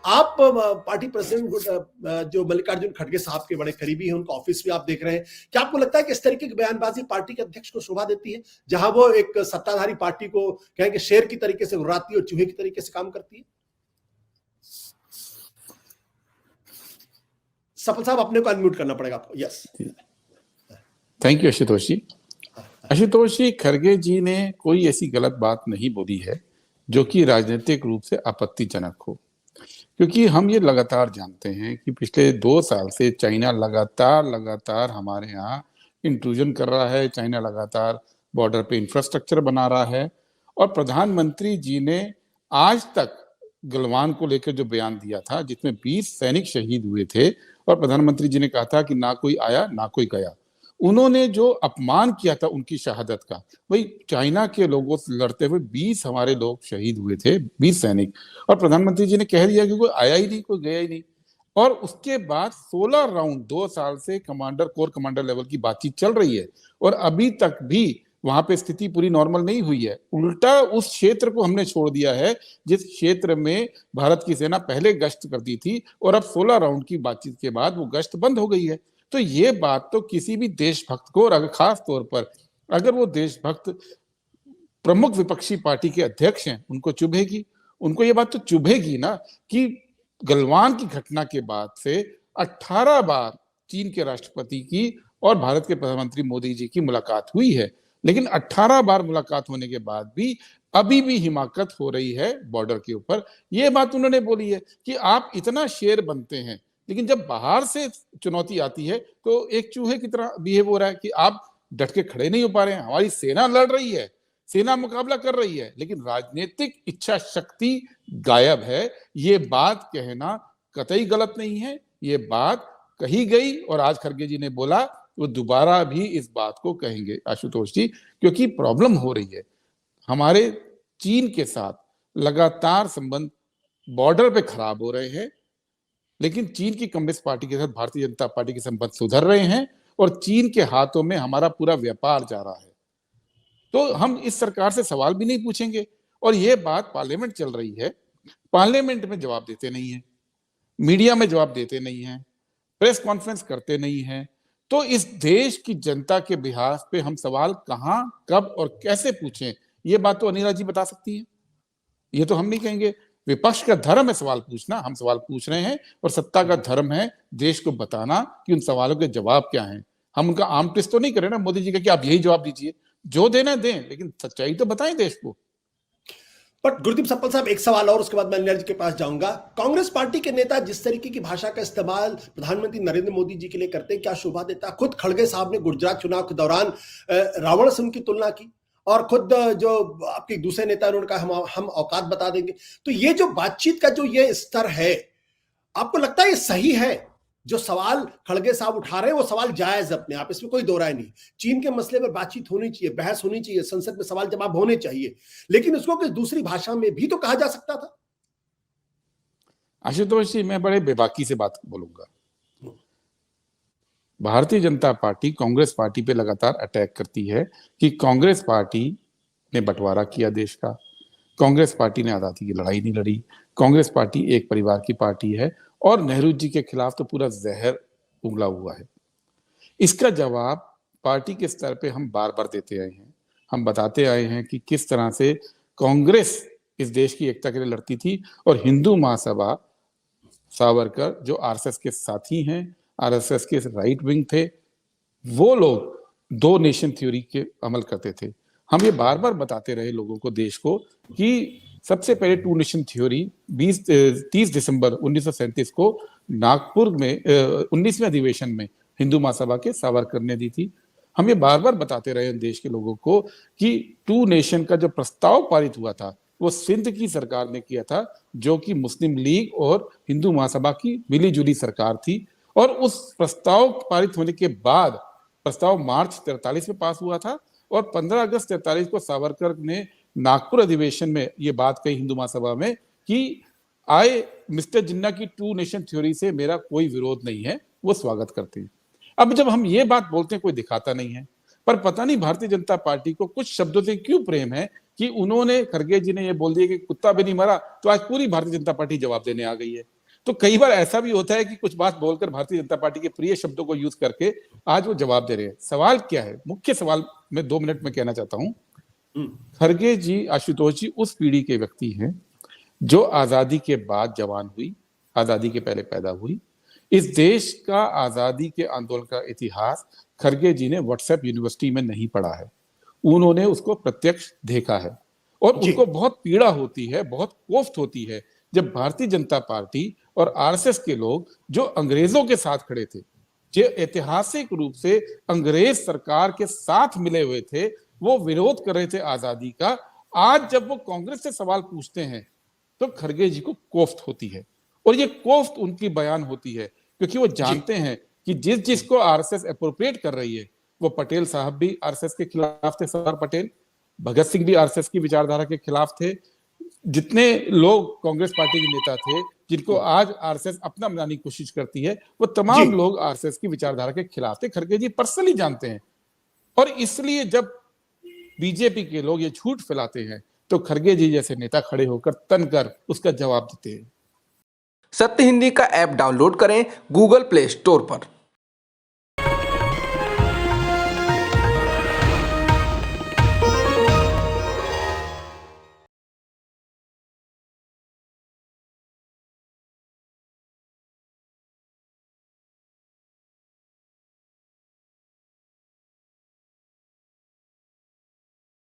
आप party president जो मल्लिकार्जुन खड़गे साहब के बड़े करीबी हैं, उनका ऑफिस भी आप देख रहे हैं। क्या आपको लगता है कि इस तरीके की बयानबाजी पार्टी के अध्यक्ष को शोभा देती है, जहां वो एक सत्ताधारी पार्टी को कहेंगे शेर की तरीके से उड़ाती है और चूहे की तरीके से काम करती है? सफल साहब, अपने को अनम्यूट करना पड़ेगा आपको। यस, थैंक यू आशुतोष जी। आशुतोष जी, खड़गे जी ने कोई ऐसी गलत बात नहीं बोली है जो कि राजनीतिक रूप से आपत्तिजनक हो, क्योंकि हम ये लगातार जानते हैं कि पिछले 2 साल से चाइना लगातार हमारे यहाँ इंट्रूजन कर रहा है। चाइना लगातार बॉर्डर पे इंफ्रास्ट्रक्चर बना रहा है, और प्रधानमंत्री जी ने आज तक गलवान को लेकर जो बयान दिया था, जिसमें 20 सैनिक शहीद हुए थे, और प्रधानमंत्री जी ने कहा था कि ना कोई आया ना कोई गया। उन्होंने जो अपमान किया था उनकी शहादत का, भाई चाइना के लोगों से लड़ते हुए 20 हमारे लोग शहीद हुए थे, 20 सैनिक, और प्रधानमंत्री जी ने कह दिया कि कोई आया ही नहीं, कोई गया ही नहीं। और उसके बाद 16 राउंड 2 साल से कोर कमांडर लेवल की बातचीत चल रही है, और अभी तक भी वहां पे स्थिति पूरी नॉर्मल नहीं हुई है। उल्टा उस क्षेत्र को हमने छोड़ दिया है जिस क्षेत्र में भारत की सेना पहले गश्त करती थी, और अब 16 राउंड की बातचीत के बाद वो गश्त बंद हो गई है। तो ये बात तो किसी भी देशभक्त को, और अगर खास तौर पर अगर वो देशभक्त प्रमुख विपक्षी पार्टी के अध्यक्ष हैं, उनको चुभेगी। उनको ये बात तो चुभेगी ना कि गलवान की घटना के बाद से 18 बार चीन के राष्ट्रपति की और भारत के प्रधानमंत्री मोदी जी की मुलाकात हुई है, लेकिन 18 बार मुलाकात होने के बाद भी अभी भी हिमाकत हो रही है बॉर्डर के ऊपर। ये बात उन्होंने बोली है कि आप इतना शेर बनते हैं, लेकिन जब बाहर से चुनौती आती है तो एक चूहे की तरह बिहेव हो रहा है कि आप डट के खड़े नहीं हो पा रहे हैं। हमारी सेना लड़ रही है, सेना मुकाबला कर रही है, लेकिन राजनीतिक इच्छा शक्ति गायब है। ये बात कहना कतई गलत नहीं है, ये बात कही गई, और आज खड़गे जी ने बोला वो दोबारा भी इस बात को कहेंगे आशुतोष जी, क्योंकि प्रॉब्लम हो रही है। हमारे चीन के साथ लगातार संबंध बॉर्डर पे खराब हो रहे हैं, लेकिन चीन की कम्युनिस्ट पार्टी के साथ भारतीय जनता पार्टी के संबंध सुधर रहे हैं, और चीन के हाथों में हमारा पूरा व्यापार जा रहा है। तो हम इस सरकार से सवाल भी नहीं पूछेंगे, और ये बात पार्लियामेंट चल रही है, पार्लियामेंट में जवाब देते नहीं है, मीडिया में जवाब देते नहीं है, प्रेस कॉन्फ्रेंस करते नहीं है। तो इस देश की जनता के बिहार पे हम सवाल कहां, कब और कैसे पूछें, ये बात तो अनिला जी बता सकती है, ये तो हम नहीं कहेंगे। विपक्ष का धर्म है सवाल पूछना, हम सवाल पूछ रहे हैं, और सत्ता का धर्म है देश को बताना कि उन सवालों के जवाब क्या हैं। हम उनका आम टेस्ट तो नहीं करें ना मोदी जी का कि आप यही जवाब दीजिए, जो देना दें, लेकिन सच्चाई तो बताएं देश को। बट गुरदीप सप्पल साहब, एक सवाल और, उसके बाद मैं नीरज के पास जाऊंगा। कांग्रेस पार्टी के नेता जिस तरीके की भाषा का इस्तेमाल प्रधानमंत्री नरेंद्र मोदी जी के लिए करते हैं, क्या शोभा देता? खुद खड़गे साहब ने गुजरात चुनाव के दौरान रावण से उनकी तुलना की, और खुद जो आपके दूसरे नेता उन्होंने कहा हम औकात बता देंगे। तो ये जो बातचीत का जो ये स्तर है, आपको लगता है ये सही है? जो सवाल खड़गे साहब उठा रहे हैं वो सवाल जायज अपने आप, इसमें कोई दो राय नहीं। चीन के मसले पर बातचीत होनी चाहिए, बहस होनी चाहिए, संसद में सवाल जवाब होने चाहिए, लेकिन उसको किसी दूसरी भाषा में भी तो कहा जा सकता था। आशुतोष जी, मैं बड़े बेबाकी से बात बोलूंगा। भारतीय जनता पार्टी कांग्रेस पार्टी पे लगातार अटैक करती है कि कांग्रेस पार्टी ने बंटवारा किया देश का, कांग्रेस पार्टी ने आजादी की लड़ाई नहीं लड़ी, कांग्रेस पार्टी एक परिवार की पार्टी है, और नेहरू जी के खिलाफ तो पूरा जहर उगला हुआ है। इसका जवाब पार्टी के स्तर पे हम बार बार देते आए हैं। हम बताते आए हैं कि किस तरह से कांग्रेस इस देश की एकता के लिए लड़ती थी, और हिंदू महासभा सावरकर जो आरएसएस के साथी हैं, आरएसएस के राइट विंग थे, वो लोग 2 नेशन थ्योरी के अमल करते थे। हम ये बार बार बताते रहे लोगों को, देश को, कि सबसे पहले 2 नेशन थ्योरी 30 दिसंबर 1937 को नागपुर में 19वें अधिवेशन में हिंदू महासभा के सावरकर ने दी थी। हम ये बार बार बताते रहे देश के लोगों को कि 2 नेशन का जो प्रस्ताव पारित हुआ था वो सिंध की सरकार ने किया था, जो कि मुस्लिम लीग और हिंदू महासभा की मिलीजुली सरकार थी। और उस प्रस्ताव पारित होने के बाद, प्रस्ताव मार्च 43 में पास हुआ था, और 15 अगस्त 43 को सावरकर ने नागपुर अधिवेशन में ये बात कही हिंदू महासभा में कि मिस्टर जिन्ना की 2 नेशन थ्योरी से मेरा कोई विरोध नहीं है, वो स्वागत करते हैं। अब जब हम ये बात बोलते हैं कोई दिखाता नहीं है, पर पता नहीं भारतीय जनता पार्टी को कुछ शब्दों से क्यों प्रेम है कि उन्होंने, खरगे जी ने ये बोल दिया कि कुत्ता भी नहीं मरा, तो आज पूरी भारतीय जनता पार्टी जवाब देने आ गई है। तो कई बार ऐसा भी होता है कि कुछ बात बोलकर भारतीय जनता पार्टी के प्रिय शब्दों को यूज करके आज वो जवाब दे रहे हैं। सवाल क्या है, मुख्य सवाल मैं 2 मिनट में कहना चाहता हूं। खरगे जी, आशुतोष जी उस पीढ़ी के व्यक्ति हैं जो आजादी के बाद जवान हुई, आजादी के पहले पैदा हुई। इस देश का आजादी के आंदोलन का इतिहास खरगे जी ने व्हाट्सएप यूनिवर्सिटी में नहीं पढ़ा है, उन्होंने उसको प्रत्यक्ष देखा है और उनको बहुत पीड़ा होती है, बहुत कोफ्त होती है जब भारतीय जनता पार्टी और आरएसएस के लोग जो अंग्रेजों के साथ खड़े थे, जो ऐतिहासिक रूप से अंग्रेज सरकार के साथ मिले हुए थे, वो विरोध कर रहे थे आजादी का। आज जब वो कांग्रेस से सवाल पूछते हैं तो खरगे जी को कोफ्त होती है और ये कोफ्त उनकी बयान होती है क्योंकि वो जानते हैं कि जिसको आरएसएस एप्रोप्रिएट कर रही है, वो पटेल साहब भी आरएसएस के खिलाफ थे, सरदार पटेल, भगत सिंह भी आरएसएस की विचारधारा के खिलाफ थे। जितने लोग कांग्रेस पार्टी के नेता थे जिनको आज आरएसएस अपना बनाने की कोशिश करती है, वो तमाम लोग आरएसएस की विचारधारा के खिलाफ थे। खरगे जी पर्सनली जानते हैं और इसलिए जब बीजेपी के लोग ये झूठ फैलाते हैं तो खरगे जी जैसे नेता खड़े होकर तनकर उसका जवाब देते हैं। सत्य हिंदी का ऐप डाउनलोड करें गूगल प्ले स्टोर पर।